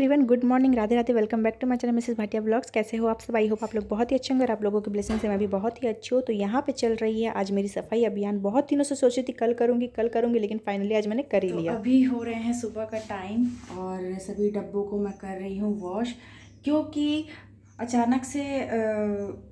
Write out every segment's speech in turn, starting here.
Everyone, good morning, Radhe Radhe. Welcome back to my channel Mrs Bhatia blogs. कैसे हो आप सब? आई होप आप लोग बहुत ही अच्छे होंगे और आप लोगों की ब्लेसिंग से मैं भी बहुत ही अच्छी हूँ। तो यहाँ पे चल रही है आज मेरी सफाई अभियान। बहुत दिनों से सोची थी कल करूँगी, लेकिन फाइनली आज मैंने कर ही लिया। अभी हो रहे हैं सुबह का टाइम और सभी डब्बों को मैं कर रही हूँ वॉश, क्योंकि अचानक से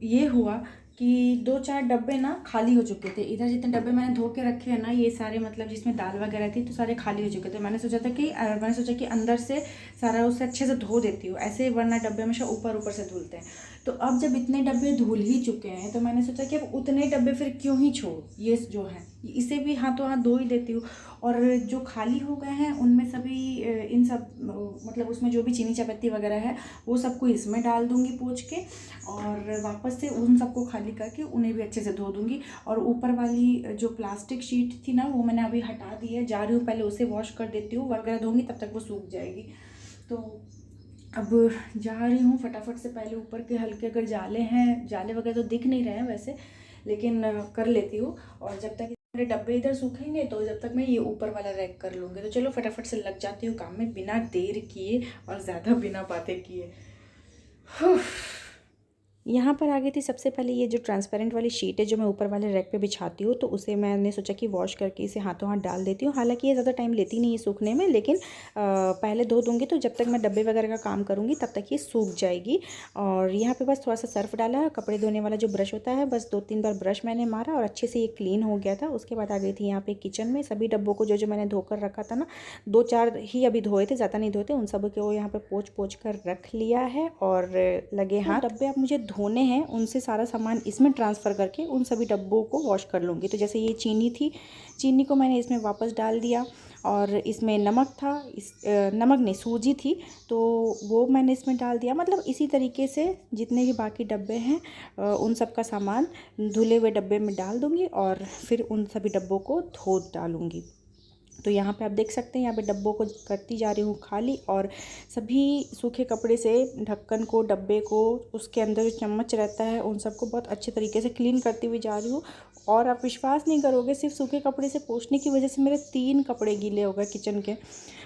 ये हुआ कि 2-4 डब्बे ना खाली हो चुके थे। इधर जितने डब्बे मैंने धो के रखे हैं ना, ये सारे मतलब जिसमें दाल वगैरह थी, तो सारे खाली हो चुके थे। मैंने सोचा कि अंदर से सारा उसे अच्छे से धो देती हूँ ऐसे, वरना डब्बे हमेशा ऊपर ऊपर से धुलते हैं। तो अब जब इतने डब्बे धुल ही चुके हैं तो मैंने सोचा कि अब उतने डब्बे फिर क्यों ही छोड़, ये जो है इसे भी हाथों हाथ धो ही देती हूँ। और जो खाली हो गए हैं उनमें सभी इन सब मतलब उसमें जो भी चीनी चायपत्ती वगैरह है वो सबको इसमें डाल दूँगी पोंछ के, और वापस से उन सबको खाली करके उन्हें भी अच्छे से धो दूँगी। और ऊपर वाली जो प्लास्टिक शीट थी ना, वो मैंने अभी हटा दी है, जा रही हूँ पहले उसे वॉश कर देती हूँ, वगैरह धोंगी तब तक वो सूख जाएगी। तो अब जा रही हूँ फटाफट से, पहले ऊपर के हल्के अगर जाले हैं, जाले वगैरह तो दिख नहीं रहे हैं वैसे, लेकिन कर लेती हूँ। और जब तक मेरे डब्बे इधर सूखेंगे तो जब तक मैं ये ऊपर वाला रैक कर लूँगी। तो चलो फटाफट से लग जाती हूँ काम में, बिना देर किए और ज़्यादा बिना बातें किए। यहाँ पर आ गई थी सबसे पहले ये जो ट्रांसपेरेंट वाली शीट है जो मैं ऊपर वाले रैक पे बिछाती हूँ, तो उसे मैंने सोचा कि वॉश करके इसे हाथों हाथ डाल देती हूँ। हालांकि ये ज़्यादा टाइम लेती नहीं है सूखने में, लेकिन पहले धो दूँगी तो जब तक मैं डब्बे वगैरह का काम करूँगी तब तक ये सूख जाएगी। और यहाँ पे बस थोड़ा सा सर्फ डाला है, कपड़े धोने वाला जो ब्रश होता है, बस 2-3 बार ब्रश मैंने मारा और अच्छे से ये क्लीन हो गया था। उसके बाद आ गई थी यहाँ पे किचन में, सभी डब्बों को जो मैंने धोकर रखा था ना, 2-4 ही अभी धोए थे, ज़्यादा नहीं धोए थे, उन सब को यहाँ पे पोंछ कर रख लिया है। और लगे हाथ डब्बे अब मुझे धोने हैं, उनसे सारा सामान इसमें ट्रांसफ़र करके उन सभी डब्बों को वॉश कर लूँगी। तो जैसे ये चीनी थी, चीनी को मैंने इसमें वापस डाल दिया, और इसमें नमक था, नमक नहीं सूजी थी, तो वो मैंने इसमें डाल दिया। मतलब इसी तरीके से जितने भी बाकी डब्बे हैं उन सब का सामान धुले हुए डब्बे में डाल दूँगी और फिर उन सभी डब्बों को धो डालूँगी। तो यहाँ पे आप देख सकते हैं, यहाँ पे डब्बों को करती जा रही हूँ खाली, और सभी सूखे कपड़े से ढक्कन को, डब्बे को, उसके अंदर जो चम्मच रहता है उन सबको बहुत अच्छे तरीके से क्लीन करती हुई जा रही हूँ। और आप विश्वास नहीं करोगे, सिर्फ सूखे कपड़े से पोंछने की वजह से मेरे 3 कपड़े गीले हो गए किचन के।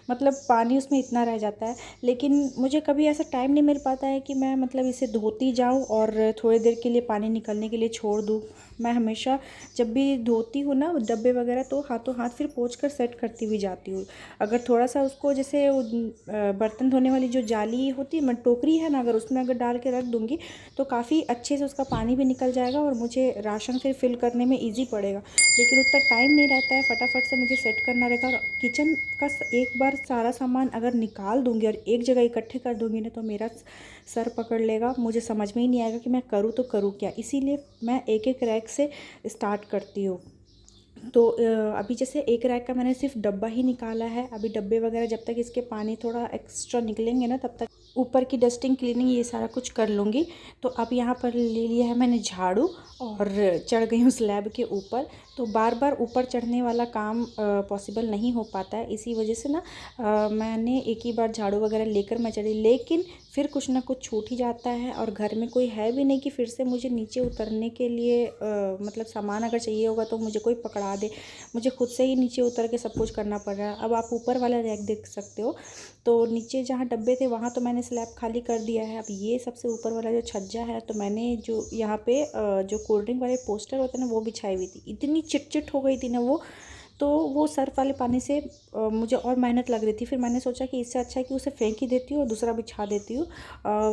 मतलब पानी उसमें इतना रह जाता है, लेकिन मुझे कभी ऐसा टाइम नहीं मिल पाता है कि मैं मतलब इसे धोती जाऊँ और थोड़ी देर के लिए पानी निकलने के लिए छोड़ दूँ। मैं हमेशा जब भी धोती हूँ ना डब्बे वगैरह, तो हाथों हाथ फिर पोंछ कर सेट करती हुई जाती हूँ। अगर थोड़ा सा उसको, जैसे बर्तन धोने वाली जो जाली होती है, टोकरी है ना, अगर उसमें अगर डाल के रख दूँगी तो काफ़ी अच्छे से उसका पानी भी निकल जाएगा और मुझे राशन फिर फिल करने में ईजी पड़ेगा। लेकिन उतना टाइम नहीं रहता है, फटाफट से मुझे सेट करना रहेगा। और किचन का एक बार सारा सामान अगर निकाल दूँगी और एक जगह इकट्ठे कर दूँगी ना, तो मेरा सर पकड़ लेगा, मुझे समझ में ही नहीं आएगा कि मैं करूँ तो करूँ क्या। इसीलिए मैं एक एक रैक से स्टार्ट करती हूँ। तो अभी जैसे एक रैक का मैंने सिर्फ डब्बा ही निकाला है, अभी डब्बे वगैरह जब तक इसके पानी थोड़ा एक्स्ट्रा निकलेंगे ना, तब तक ऊपर की डस्टिंग, क्लीनिंग, ये सारा कुछ कर लूँगी। तो अब यहाँ पर ले लिया है मैंने झाड़ू और चढ़ गई हूँ स्लैब के ऊपर। तो बार बार ऊपर चढ़ने वाला काम पॉसिबल नहीं हो पाता है, इसी वजह से ना मैंने एक ही बार झाड़ू वगैरह लेकर मैं चढ़ी, लेकिन फिर कुछ ना कुछ छूट ही जाता है। और घर में कोई है भी नहीं कि फिर से मुझे नीचे उतरने के लिए मतलब सामान अगर चाहिए होगा तो मुझे कोई पकड़ा दे, मुझे खुद से ही नीचे उतर के सब कुछ करना पड़ रहा है। अब आप ऊपर वाला रैक देख सकते हो, तो नीचे जहाँ डब्बे थे वहाँ तो मैंने स्लैब खाली कर दिया है। अब ये सबसे ऊपर वाला जो छज्जा है, तो मैंने जो यहाँ पे जो कोल्ड ड्रिंक वाले पोस्टर होते हैं ना, वो बिछाई हुई थी। इतनी चिटचिट हो गई थी ना वो, तो वो सर्फ वाले पानी से मुझे और मेहनत लग रही थी। फिर मैंने सोचा कि इससे अच्छा है कि उसे फेंक ही देती हूँ और दूसरा बिछा देती हूँ।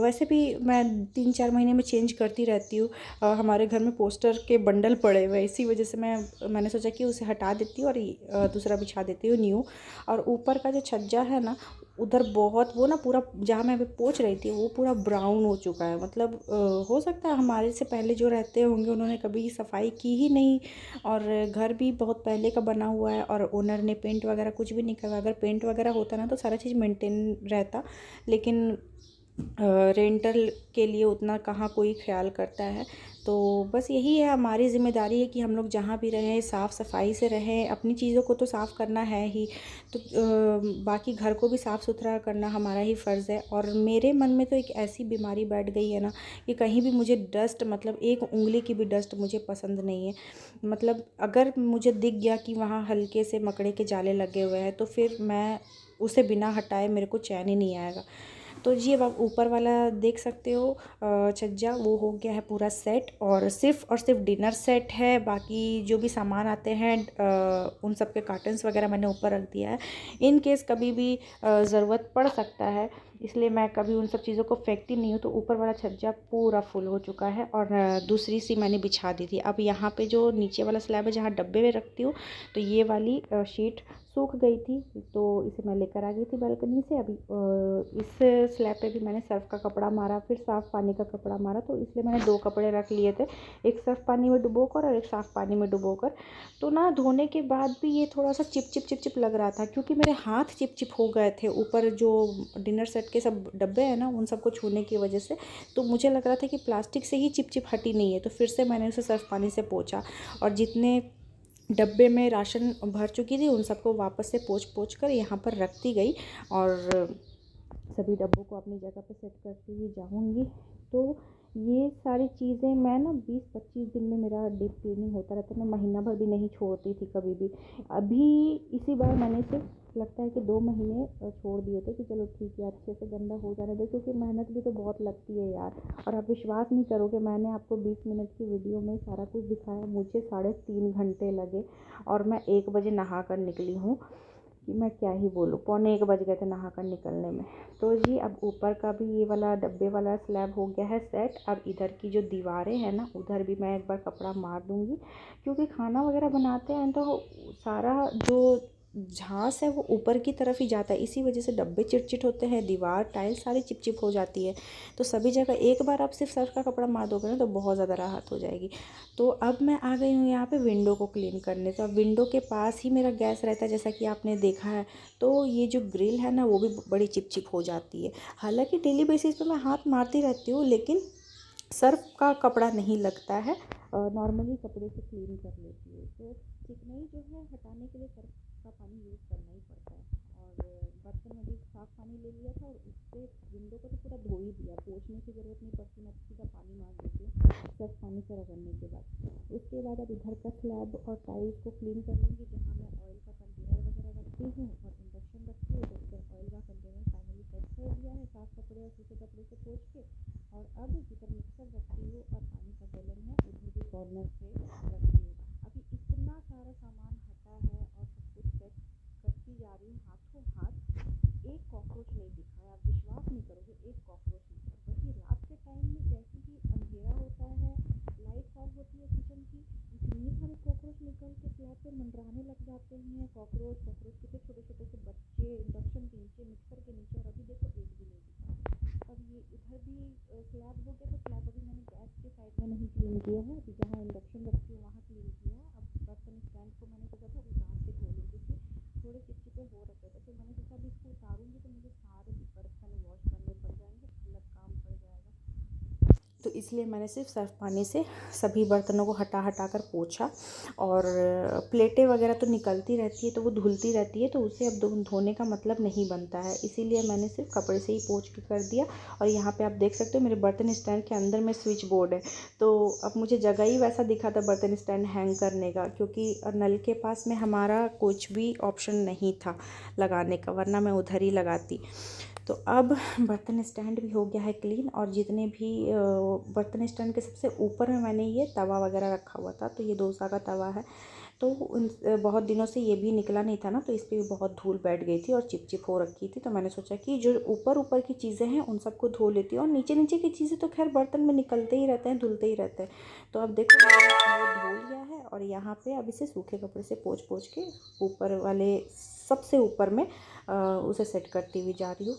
वैसे भी मैं 3-4 महीने में चेंज करती रहती हूँ। हमारे घर में पोस्टर के बंडल पड़े हुए, इसी वजह से मैंने सोचा कि उसे हटा देती हूँ और दूसरा बिछा देती हूँ न्यू। और ऊपर का जो छज्जा है ना, उधर बहुत वो ना, पूरा जहाँ मैं अभी पोंछ रही थी वो पूरा ब्राउन हो चुका है। मतलब हो सकता है हमारे से पहले जो रहते होंगे उन्होंने कभी सफाई की ही नहीं, और घर भी बहुत पहले का बना हुआ है और ओनर ने पेंट वगैरह कुछ भी नहीं करवाया। अगर पेंट वगैरह होता ना तो सारा चीज़ मेंटेन रहता, लेकिन रेंटल के लिए उतना कहाँ कोई ख्याल करता है। तो बस यही है, हमारी ज़िम्मेदारी है कि हम लोग जहाँ भी रहें साफ़ सफाई से रहें। अपनी चीज़ों को तो साफ़ करना है ही, तो बाकी घर को भी साफ़ सुथरा करना हमारा ही फ़र्ज़ है। और मेरे मन में तो एक ऐसी बीमारी बैठ गई है ना कि कहीं भी मुझे डस्ट, मतलब एक उंगली की भी डस्ट मुझे पसंद नहीं है। मतलब अगर मुझे दिख गया कि वहाँ हल्के से मकड़े के जाले लगे हुए हैं, तो फिर मैं उसे बिना हटाए, मेरे को चैन ही नहीं आएगा। तो जी अब आप ऊपर वाला देख सकते हो छज्जा, वो हो गया है पूरा सेट, और सिर्फ डिनर सेट है। बाकी जो भी सामान आते हैं उन सब के कार्टन्स वगैरह मैंने ऊपर रख दिया है, इन केस कभी भी ज़रूरत पड़ सकता है, इसलिए मैं कभी उन सब चीज़ों को फेंकती नहीं हूँ। तो ऊपर वाला छज्जा पूरा फुल हो चुका है और दूसरी सी मैंने बिछा दी थी। अब यहाँ पे जो नीचे वाला स्लैब है जहाँ डब्बे में रखती हूँ, तो ये वाली शीट सूख गई थी, तो इसे मैं लेकर आ गई थी बालकनी से। अभी इस स्लैब पे भी मैंने सर्फ़ का कपड़ा मारा, फिर साफ़ पानी का कपड़ा मारा, तो इसलिए मैंने 2 कपड़े रख लिए थे, एक सर्फ़ पानी में डुबोकर और एक साफ़ पानी में डुबोकर। तो ना धोने के बाद भी ये थोड़ा सा चिप लग रहा था, क्योंकि मेरे हाथ चिप हो गए थे ऊपर जो डिनर सेट के सब डब्बे हैं ना, उन सबको छूने की वजह से। तो मुझे लग रहा था कि प्लास्टिक से ही चिप हटी नहीं है, तो फिर से मैंने उसे सर्फ़ पानी से पोंछा, और जितने डब्बे में राशन भर चुकी थी उन सबको वापस से पोंछ कर यहाँ पर रखती गई, और सभी डब्बों को अपनी जगह पे सेट करती हुई जाऊँगी। तो ये सारी चीज़ें मैं ना 20-25 दिन में मेरा डीप क्लीनिंग होता रहता है, मैं महीना भर भी नहीं छोड़ती थी कभी भी। अभी इसी बार मैंने सिर्फ लगता है कि 2 महीने छोड़ दिए थे कि चलो ठीक है अच्छे से गंदा हो जाने दे, क्योंकि मेहनत भी तो बहुत लगती है यार। और आप विश्वास नहीं करोगे, मैंने आपको 20 मिनट की वीडियो में सारा कुछ दिखाया, मुझे 3.5 घंटे लगे, और मैं 1 बजे नहा कर निकली हूँ, कि मैं क्या ही बोलूँ, 12:45 बज गए थे नहा कर निकलने में। तो जी अब ऊपर का भी ये वाला डब्बे वाला स्लैब हो गया है सेट। अब इधर की जो दीवारें हैं ना, उधर भी मैं एक बार कपड़ा मार दूँगी, क्योंकि खाना वगैरह बनाते हैं तो सारा जो झांस है वो ऊपर की तरफ ही जाता है, इसी वजह से डब्बे चिट होते हैं, दीवार टाइल सारी चिप हो जाती है। तो सभी जगह एक बार आप सिर्फ सर्फ का कपड़ा मार दोगे ना, तो बहुत ज़्यादा राहत हो जाएगी। तो अब मैं आ गई हूँ यहाँ पे विंडो को क्लीन करने। तो अब विंडो के पास ही मेरा गैस रहता है, जैसा कि आपने देखा है। तो ये जो ग्रिल है ना, वो भी बड़ी चिप हो जाती है। हालांकि डेली बेसिस पे मैं हाथ मारती रहती हूँ, लेकिन सर्फ का कपड़ा नहीं लगता है, नॉर्मली कपड़े से क्लीन कर लेती हूँ। तो चिकनाई जो है हटाने के लिए सर्फ का पानी यूज़ करना ही पड़ता है। और बर्तन में भी साफ़ पानी ले लिया था, और उससे विंडो को तो पूरा धो ही दिया, पोंछने की ज़रूरत नहीं पड़ती, मैं सीधा पानी मार देती हूँ सर्फ पानी से रगड़ने के बाद। उसके बाद अब इधर का स्लैब और टाइल्स को क्लीन कर लूँगी, जहाँ मैं ऑयल का कंटेनर वगैरह रखती हूँ और इंडक्शन रखती हूँ। तो उधर ऑयल का कंटेनर फाइनली सेट कर दिया है, साफ़ कपड़े और सूखे कपड़े से पोंछ के। और अब जिधर मिक्सर रखती हूँ और पानी का गैलन है, उधर भी कॉर्नर पे रखती हूँ। अभी इतना सारा सामान हटा है और सब कुछ सेट करती जा रही हूँ हाथों हाथ, एक कॉकरोच नहीं दिखा है। आप विश्वास नहीं करोगे, एक कॉकरोच नहीं। और बल्कि रात के टाइम में जैसे ही अंधेरा होता है, लाइट ऑफ होती है किचन की, इतने सारे कॉकरोच निकल के स्लैब पे मंडराने लग जाते हैं। कॉकरोच के छोटे छोटे से बच्चे इंडक्शन के नीचे, मिक्सर के नीचे, और अभी देखो एक भी नहीं दिखा। अब ये इधर भी स्लैब हो गया, तो स्लैब अभी मैंने गैस के साइड में नहीं क्लीन किया है, अभी जहाँ इंडक्शन रखती हूँ वहाँ क्लीन किया है। अब बर्तन स्टैंड को मैंने सोचा था उतार के धो लूँ, क्योंकि थोड़े चिपचिपे हो रखे थे। फिर मैंने सोचा अभी इसको उतारूँगी तो मुझे सारे बर्तन वॉश करने पड़ जाएंगे, अलग काम पड़ जाएगा। तो इसलिए मैंने सिर्फ सर्फ पानी से सभी बर्तनों को हटा कर पोंछा। और प्लेटें वगैरह तो निकलती रहती है, तो वो धुलती रहती है, तो उसे अब धोने का मतलब नहीं बनता है, इसीलिए मैंने सिर्फ कपड़े से ही पोंछ के कर दिया। और यहाँ पे आप देख सकते हो मेरे बर्तन स्टैंड के अंदर में स्विच बोर्ड है, तो अब मुझे जगह ही वैसा दिखा था बर्तन स्टैंड हैंग करने का, क्योंकि नल के पास में हमारा कुछ भी ऑप्शन नहीं था लगाने का, वरना मैं उधर ही लगाती। तो अब बर्तन स्टैंड भी हो गया है क्लीन, और जितने भी बर्तन स्टैंड के सबसे ऊपर में मैंने ये तवा वगैरह रखा हुआ था, तो ये डोसा का तवा है। तो बहुत दिनों से ये भी निकला नहीं था ना, तो इस पर भी बहुत धूल बैठ गई थी और चिप हो रखी थी। तो मैंने सोचा कि जो ऊपर की चीज़ें हैं उन सबको धो लेती हूँ, और नीचे की चीज़ें तो खैर बर्तन में निकलते ही रहते हैं, धुलते ही रहते हैं। तो अब देखो मैंने वो धो लिया है, और यहाँ पे अब इसे सूखे कपड़े से पोंछ के ऊपर वाले सबसे ऊपर में उसे सेट करती हुई जा रही हूँ।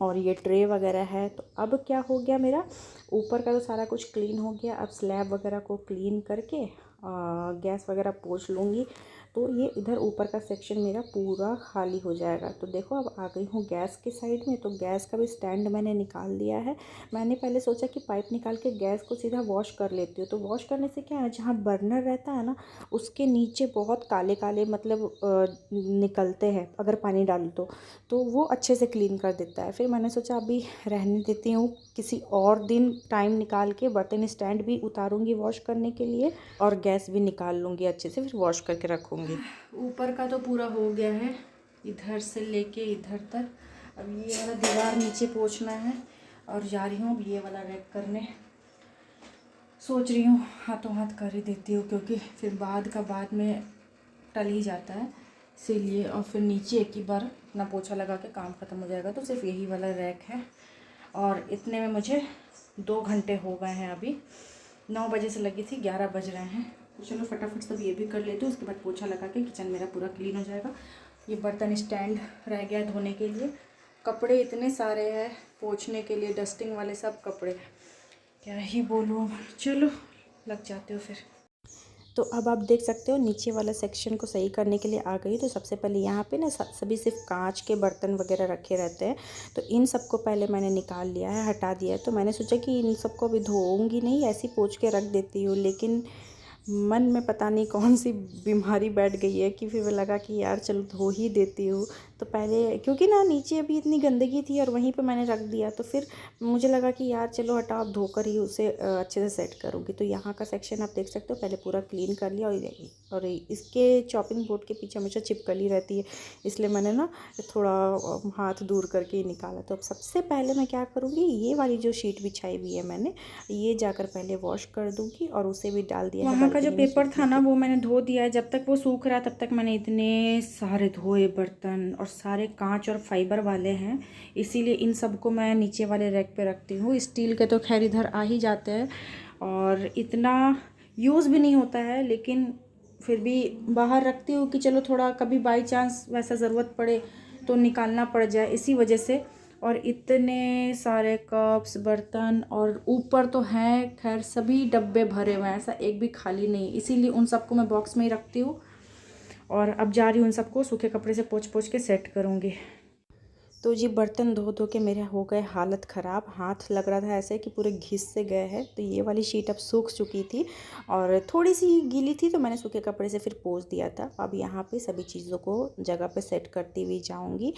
और ये ट्रे वगैरह है। तो अब क्या हो गया, मेरा ऊपर का तो सारा कुछ क्लीन हो गया। अब स्लैब वगैरह को क्लीन करके गैस वगैरह पोंछ लूँगी, तो ये इधर ऊपर का सेक्शन मेरा पूरा खाली हो जाएगा। तो देखो अब आ गई हूँ गैस के साइड में। तो गैस का भी स्टैंड मैंने निकाल दिया है। मैंने पहले सोचा कि पाइप निकाल के गैस को सीधा वॉश कर लेती हूँ। तो वॉश करने से क्या है, जहाँ बर्नर रहता है ना, उसके नीचे बहुत काले काले मतलब निकलते हैं अगर पानी डालो तो वो अच्छे से क्लीन कर देता है। फिर मैंने सोचा अभी रहने देती हूँ, किसी और दिन टाइम निकाल के बर्तन स्टैंड भी उतारूँगी वॉश करने के लिए, और गैस भी निकाल लूँगी अच्छे से, फिर वॉश करके रखूँगी। ऊपर का तो पूरा हो गया है, इधर से लेके इधर तक। अब ये वाला दीवार नीचे पोंछना है और जा रही हूँ अब ये वाला रैक करने। सोच रही हूँ हाथों हाथ कर ही देती हूँ, क्योंकि फिर बाद में टल ही जाता है इसीलिए। और फिर नीचे एक ही बार अपना पोछा लगा के काम ख़त्म हो जाएगा। तो सिर्फ यही वाला रैक है और इतने में मुझे 2 घंटे हो गए हैं। अभी 9 बजे से लगी थी, 11 बज रहे हैं। तो चलो फटाफट सब ये भी कर लेती हूँ, उसके बाद पोछा लगा के किचन मेरा पूरा क्लीन हो जाएगा। ये बर्तन स्टैंड रह गया है धोने के लिए। कपड़े इतने सारे हैं पोंछने के लिए, डस्टिंग वाले सब कपड़े, क्या ही बोलूँ। चलो लग जाते हो फिर। तो अब आप देख सकते हो नीचे वाला सेक्शन को सही करने के लिए आ गई। तो सबसे पहले यहाँ पे ना सभी सिर्फ कांच के बर्तन वगैरह रखे रहते हैं, तो इन सबको पहले मैंने निकाल लिया है, हटा दिया है। तो मैंने सोचा कि इन सबको अभी धोऊंगी नहीं, ऐसी पोंछ के रख देती हूँ, लेकिन मन में पता नहीं कौन सी बीमारी बैठ गई है कि फिर लगा कि यार चलो धो ही देती हूँ। तो पहले क्योंकि ना नीचे अभी इतनी गंदगी थी और वहीं पे मैंने रख दिया, तो फिर मुझे लगा कि यार चलो हटाओ, अब धोकर ही उसे अच्छे से सेट करूँगी। तो यहाँ का सेक्शन आप देख सकते हो पहले पूरा क्लीन कर लिया। और इसके चॉपिंग बोर्ड के पीछे हमेशा छिपकली रहती है, इसलिए मैंने ना थोड़ा हाथ दूर करके ही निकाला। तो अब सबसे पहले मैं क्या करूँगी, ये वाली जो शीट बिछाई हुई है मैंने, ये जाकर पहले वॉश कर दूँगी और उसे भी डाल दिया है। वहाँ का जो पेपर था ना वो मैंने धो दिया है। जब तक वो सूख रहा तब तक मैंने इतने सारे धोए बर्तन, और सारे कांच और फाइबर वाले हैं, इसीलिए इन सब को मैं नीचे वाले रैक पे रखती हूँ। स्टील के तो खैर इधर आ ही जाते हैं और इतना यूज़ भी नहीं होता है, लेकिन फिर भी बाहर रखती हूँ कि चलो थोड़ा कभी बाई चांस वैसा ज़रूरत पड़े तो निकालना पड़ जाए, इसी वजह से। और इतने सारे कप्स बर्तन, और ऊपर तो हैं खैर सभी डब्बे भरे हुए हैं, ऐसा एक भी खाली नहीं, इसीलिए उन सबको मैं बॉक्स में ही रखती हूँ। और अब जा रही हूँ उन सबको सूखे कपड़े से पोंछ पोंछ के सेट करूँगी। तो जी बर्तन धो धो के मेरे हो गए हालत ख़राब, हाथ लग रहा था ऐसे कि पूरे घिस से गए हैं। तो ये वाली शीट अब सूख चुकी थी और थोड़ी सी गीली थी, तो मैंने सूखे कपड़े से फिर पोंछ दिया था। अब यहाँ पे सभी चीज़ों को जगह पे सेट करती हुई जाऊँगी।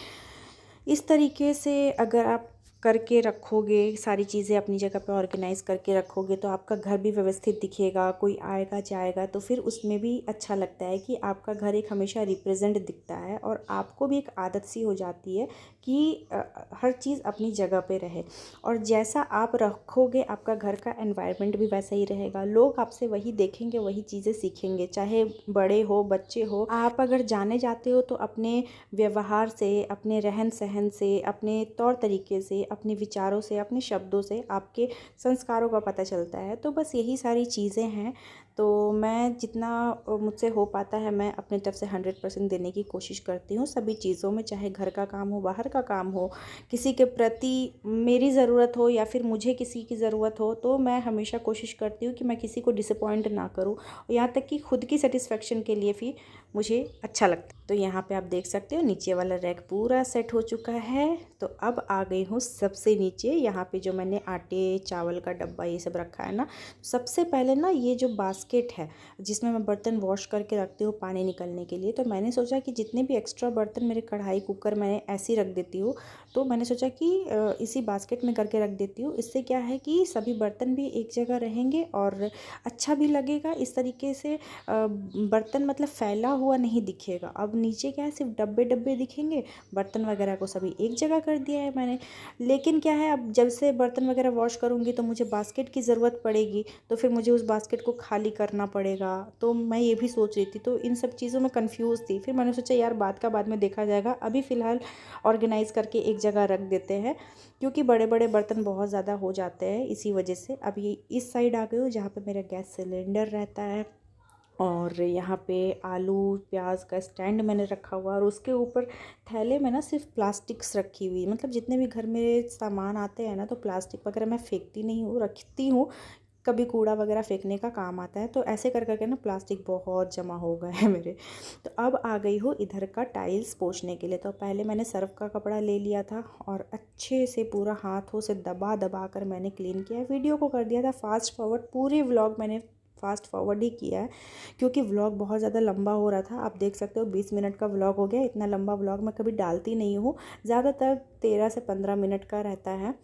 इस तरीके से अगर आप करके रखोगे, सारी चीज़ें अपनी जगह पे ऑर्गेनाइज़ करके रखोगे, तो आपका घर भी व्यवस्थित दिखेगा। कोई आएगा जाएगा तो फिर उसमें भी अच्छा लगता है कि आपका घर एक हमेशा रिप्रेजेंट दिखता है, और आपको भी एक आदत सी हो जाती है कि हर चीज़ अपनी जगह पे रहे। और जैसा आप रखोगे आपका घर का एनवायरनमेंट भी वैसा ही रहेगा। लोग आपसे वही देखेंगे, वही चीज़ें सीखेंगे, चाहे बड़े हो बच्चे हो। आप अगर जाने जाते हो तो अपने व्यवहार से, अपने रहन सहन से, अपने तौर तरीके से, अपने विचारों से, अपने शब्दों से आपके संस्कारों का पता चलता है। तो बस यही सारी चीज़ें हैं। तो मैं जितना मुझसे हो पाता है मैं अपने तरफ से 100% देने की कोशिश करती हूँ सभी चीज़ों में, चाहे घर का काम हो, बाहर का काम हो, किसी के प्रति मेरी ज़रूरत हो या फिर मुझे किसी की ज़रूरत हो, तो मैं हमेशा कोशिश करती हूँ कि मैं किसी को डिसअपॉइंट ना करूँ, यहाँ तक कि खुद की सेटिस्फेक्शन के लिए भी मुझे अच्छा लगता है। तो यहाँ पे आप देख सकते हो नीचे वाला रैक पूरा सेट हो चुका है। तो अब आ गई हूँ सबसे नीचे, यहाँ पे जो मैंने आटे चावल का डब्बा ये सब रखा है ना। सबसे पहले ना ये जो बास्केट है जिसमें मैं बर्तन वॉश करके रखती हूँ पानी निकलने के लिए, तो मैंने सोचा कि जितने भी एक्स्ट्रा बर्तन मेरे कढ़ाई कुकर मैंने ऐसे ही रख देती हूँ, तो मैंने सोचा कि इसी बास्केट में करके रख देती हूँ। इससे क्या है कि सभी बर्तन भी एक जगह रहेंगे और अच्छा भी लगेगा। इस तरीके से बर्तन मतलब फैला हुआ नहीं दिखेगा। अब नीचे क्या है, सिर्फ डब्बे डब्बे दिखेंगे, बर्तन वगैरह को सभी एक जगह कर दिया है मैंने। लेकिन क्या है, अब जब से बर्तन वगैरह वॉश करूँगी तो मुझे बास्केट की ज़रूरत पड़ेगी, तो फिर मुझे उस बास्केट को खाली करना पड़ेगा। तो मैं ये भी सोच रही थी, तो इन सब चीज़ों में कंफ्यूज थी। फिर मैंने सोचा यार बात का बाद में देखा जाएगा, अभी फ़िलहाल ऑर्गेनाइज़ करके एक जगह रख देते हैं, क्योंकि बड़े बड़े बर्तन बहुत ज़्यादा हो जाते हैं इसी वजह से। अब ये इस साइड आ गई हूँ जहाँ पे मेरा गैस सिलेंडर रहता है, और यहाँ पे आलू प्याज का स्टैंड मैंने रखा हुआ, और उसके ऊपर थैले में ना सिर्फ प्लास्टिक्स रखी हुई, मतलब जितने भी घर में सामान आते हैं ना, तो प्लास्टिक वगैरह मैं फेंकती नहीं हूँ, रखती हूँ, कभी कूड़ा वगैरह फेंकने का काम आता है। तो ऐसे कर करके ना प्लास्टिक बहुत जमा हो गए हैं मेरे। तो अब आ गई हूँ इधर का टाइल्स पोंछने के लिए। तो पहले मैंने सर्फ का कपड़ा ले लिया था और अच्छे से पूरा हाथों से दबा दबा कर मैंने क्लीन किया। वीडियो को कर दिया था फास्ट फॉरवर्ड, पूरे व्लॉग मैंने फास्ट फॉरवर्ड ही किया है, क्योंकि व्लॉग बहुत ज़्यादा लंबा हो रहा था। आप देख सकते हो 20 मिनट का व्लॉग हो गया। इतना लंबा व्लॉग मैं कभी डालती नहीं हूँ, ज़्यादातर 13 से 15 मिनट का रहता है।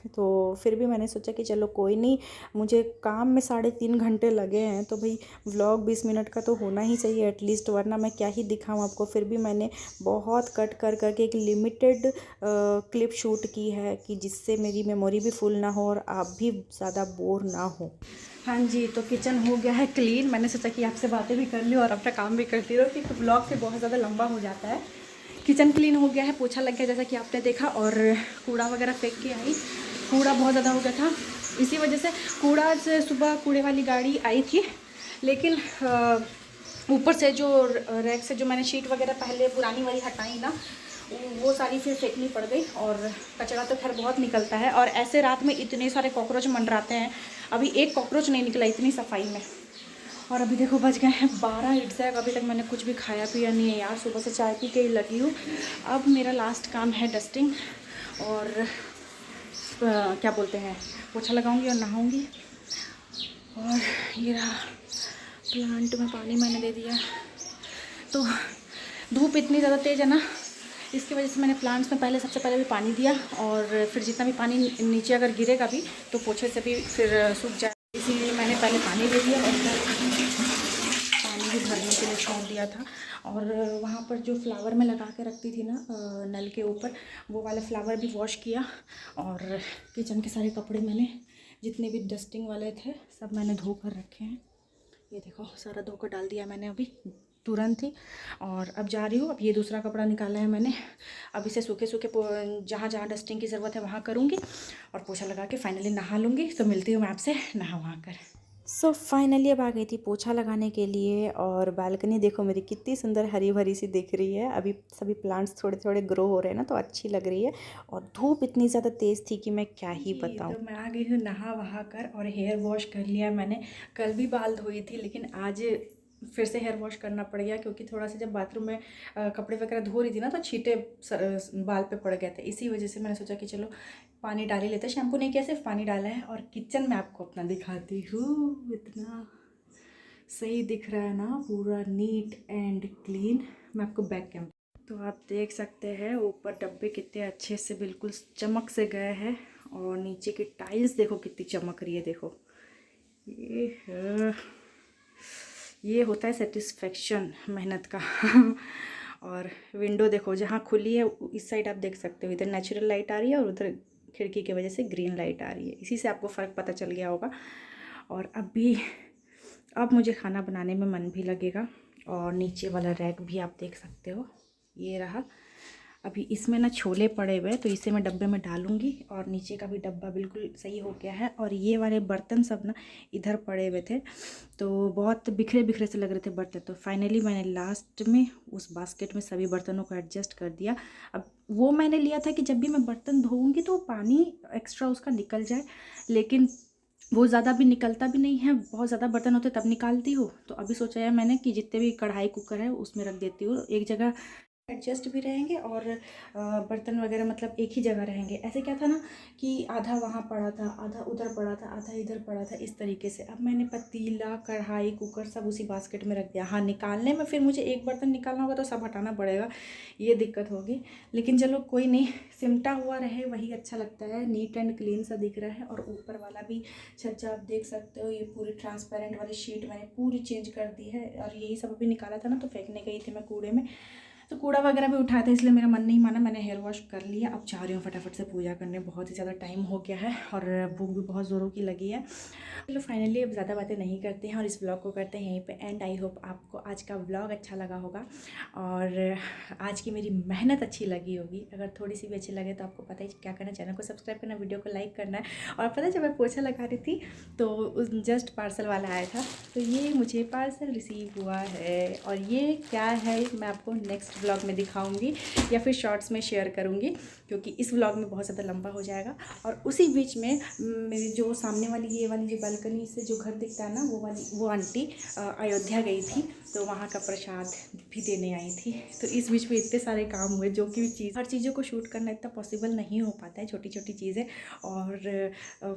तो फिर भी मैंने सोचा कि चलो कोई नहीं, मुझे काम में 3.5 घंटे लगे हैं तो भाई व्लॉग 20 मिनट का तो होना ही चाहिए एटलीस्ट, वरना मैं क्या ही दिखाऊँ आपको। फिर भी मैंने बहुत कट कर करके एक लिमिटेड क्लिप शूट की है कि जिससे मेरी मेमोरी भी फुल ना हो और आप भी ज़्यादा बोर ना हो। हाँ जी, तो किचन हो गया है क्लीन। मैंने सोचा कि आपसे बातें भी कर ली और अपना काम भी करती रहो, क्योंकि ब्लॉग फिर बहुत ज़्यादा लंबा हो जाता है। किचन क्लीन हो गया है, पोछा लग गया जैसा कि आपने देखा, और कूड़ा वगैरह फेंक के आई। कूड़ा बहुत ज़्यादा हो गया था, इसी वजह से कूड़ा से सुबह कूड़े वाली गाड़ी आई थी, लेकिन ऊपर से जो रैक से जो मैंने शीट वगैरह पहले पुरानी वाली हटाई ना, वो सारी फिर फेंकनी पड़ गई। और कचरा तो खैर बहुत निकलता है, और ऐसे रात में इतने सारे कॉकरोच मंडराते हैं। अभी एक कॉकरोच नहीं निकला इतनी सफाई में। और अभी देखो बज गए हैं 12 एग्जैक्ट, अभी तक मैंने कुछ भी खाया पिया नहीं है यार, सुबह से चाय पी के ही लगी हूँ। अब मेरा लास्ट काम है डस्टिंग, और क्या बोलते हैं, पोछा लगाऊंगी और नहाऊंगी। और ये रहा प्लांट में पानी मैंने दे दिया। तो धूप इतनी ज़्यादा तेज़ है ना, इसकी वजह से मैंने प्लांट्स में पहले सबसे पहले भी पानी दिया, और फिर जितना भी पानी नीचे अगर गिरेगा भी तो पोछे से भी फिर सूख जाए, इसीलिए मैंने पहले पानी दे दिया और पानी भी भरने के लिए छोड़ दिया था। और वहाँ पर जो फ्लावर में लगा के रखती थी ना नल के ऊपर, वो वाला फ्लावर भी वॉश किया। और किचन के सारे कपड़े मैंने जितने भी डस्टिंग वाले थे सब मैंने धो कर रखे हैं। ये देखो सारा धोकर डाल दिया मैंने अभी तुरंत ही। और अब जा रही हूँ, अब ये दूसरा कपड़ा निकाला है मैंने, अब इसे सूखे सूखे जहाँ जहाँ डस्टिंग की ज़रूरत है वहाँ करूँगी, और पोछा लगा के फाइनली नहा लूँगी। तो मिलती हूँ मैं आपसे नहा वहाँ कर। सो फाइनली अब आ गई थी पोछा लगाने के लिए, और बालकनी देखो मेरी कितनी सुंदर हरी भरी सी दिख रही है। अभी सभी प्लांट्स थोड़े थोड़े ग्रो हो रहे हैं ना, तो अच्छी लग रही है। और धूप इतनी ज़्यादा तेज़ थी कि मैं क्या ही बताऊँ। तो मैं आ गई हूँ नहा वहा कर, और हेयर वॉश कर लिया मैंने। कल भी बाल धोई थी, लेकिन आज फिर से हेयर वॉश करना पड़ गया, क्योंकि थोड़ा सा जब बाथरूम में कपड़े वगैरह धो रही थी ना, तो छींटे बाल पे पड़ गए थे। इसी वजह से मैंने सोचा कि चलो पानी डाल ही लेते हैं। शैम्पू नहीं किया, सिर्फ पानी डाला है। और किचन में आपको अपना दिखाती हूँ, इतना सही दिख रहा है ना, पूरा नीट एंड क्लीन। मैं आपको बैक कैमरा, तो आप देख सकते हैं ऊपर डब्बे कितने अच्छे से बिल्कुल चमक से गए हैं, और नीचे की टाइल्स देखो कितनी चमक रही है। देखो ये होता है सेटिस्फेक्शन मेहनत का। और विंडो देखो जहाँ खुली है इस साइड आप देख सकते हो, इधर नेचुरल लाइट आ रही है और उधर खिड़की की वजह से ग्रीन लाइट आ रही है। इसी से आपको फ़र्क पता चल गया होगा। और अब मुझे खाना बनाने में मन भी लगेगा। और नीचे वाला रैक भी आप देख सकते हो, ये रहा। अभी इसमें ना छोले पड़े हुए हैं, तो इसे मैं डब्बे में डालूंगी। और नीचे का भी डब्बा बिल्कुल सही हो गया है। और ये वाले बर्तन सब ना इधर पड़े हुए थे, तो बहुत बिखरे बिखरे से लग रहे थे बर्तन। तो फाइनली मैंने लास्ट में उस बास्केट में सभी बर्तनों को एडजस्ट कर दिया। अब वो मैंने लिया था कि जब भी मैं बर्तन धोऊंगी तो पानी एक्स्ट्रा उसका निकल जाए, लेकिन वो ज़्यादा भी निकलता भी नहीं है। बहुत ज़्यादा बर्तन होते तब निकालती हूँ। तो अभी सोचा है मैंने कि जितने भी कढ़ाई कुकर है उसमें रख देती हूँ, एक जगह एडजस्ट भी रहेंगे, और बर्तन वगैरह मतलब एक ही जगह रहेंगे। ऐसे क्या था ना कि आधा वहाँ पड़ा था, आधा उधर पड़ा था, आधा इधर पड़ा था, इस तरीके से। अब मैंने पतीला कढ़ाई कुकर सब उसी बास्केट में रख दिया। हाँ, निकालने में फिर मुझे एक बर्तन निकालना होगा तो सब हटाना पड़ेगा, ये दिक्कत होगी। लेकिन चलो कोई नहीं, सिमटा हुआ रहे वही अच्छा लगता है, नीट एंड क्लीन सा दिख रहा है। और ऊपर वाला भी छज्जा आप देख सकते हो, ये पूरी ट्रांसपेरेंट वाली शीट मैंने पूरी चेंज कर दी है। और यही सब अभी निकाला था ना, तो फेंकने गई थी मैं कूड़े में, तो कूड़ा वगैरह भी उठाया था, इसलिए मेरा मन नहीं माना, मैंने हेयर वॉश कर लिया। अब जा रही हूँ फटाफट से पूजा करने, बहुत ही ज़्यादा टाइम हो गया है और भूख भी बहुत ज़ोरों की लगी है। चलो फाइनली अब ज़्यादा बातें नहीं करते हैं और इस ब्लॉग को करते हैं यहीं पे एंड। आई होप आपको आज का ब्लॉग अच्छा लगा होगा और आज की मेरी मेहनत अच्छी लगी होगी। अगर थोड़ी सी भी अच्छी लगे तो आपको पता ही क्या करना, चैनल को सब्सक्राइब करना, वीडियो को लाइक करना है। और पता है जब मैं पोछा लगा रही थी तो जस्ट पार्सल वाला आया था, तो ये मुझे पार्सल रिसीव हुआ है। और ये क्या है मैं आपको नेक्स्ट ब्लॉग में दिखाऊंगी या फिर शॉर्ट्स में शेयर करूंगी, क्योंकि इस व्लॉग में बहुत ज़्यादा लंबा हो जाएगा। और उसी बीच में मेरी जो सामने वाली ये वाली जो बालकनी से जो घर दिखता है ना, वो आंटी अयोध्या गई थी, तो वहाँ का प्रसाद भी देने आई थी। तो इस बीच में इतने सारे काम हुए, जो कि हर चीज़ों को शूट करना इतना पॉसिबल नहीं हो पाता है, छोटी छोटी चीज़ें। और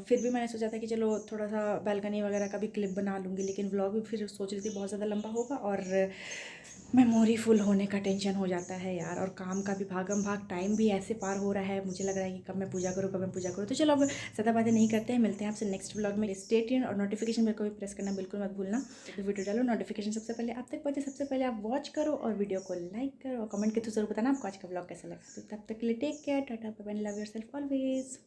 फिर भी मैंने सोचा था कि चलो थोड़ा सा बालकनी वगैरह का भी क्लिप बना लूँगी, लेकिन व्लॉग भी फिर सोच रही थी बहुत ज़्यादा लंबा होगा और मेमोरी फुल होने का टेंशन हो जाता है यार, और काम का भी भागम भाग, टाइम भी ऐसे पार हो रहा है, मुझे लग रहा है कि कब मैं पूजा करूँ, कब मैं पूजा करूँ। तो चलो अब ज़्यादा बातें नहीं करते हैं, मिलते हैं आपसे नेक्स्ट व्लॉग में। स्टे ट्यून्ड और नोटिफिकेशन बेल को भी प्रेस करना बिल्कुल मत भूलना। तो वीडियो डालो, नोटिफिकेशन सबसे पहले आप तक पहुँचे, सबसे पहले आप वॉच करो और वीडियो को लाइक करो और कमेंट के थ्रू जरूर बताना आपको आज का व्लॉग कैसा लगा। तो तब तक के लिए take care, tata, bye bye, love yourself always.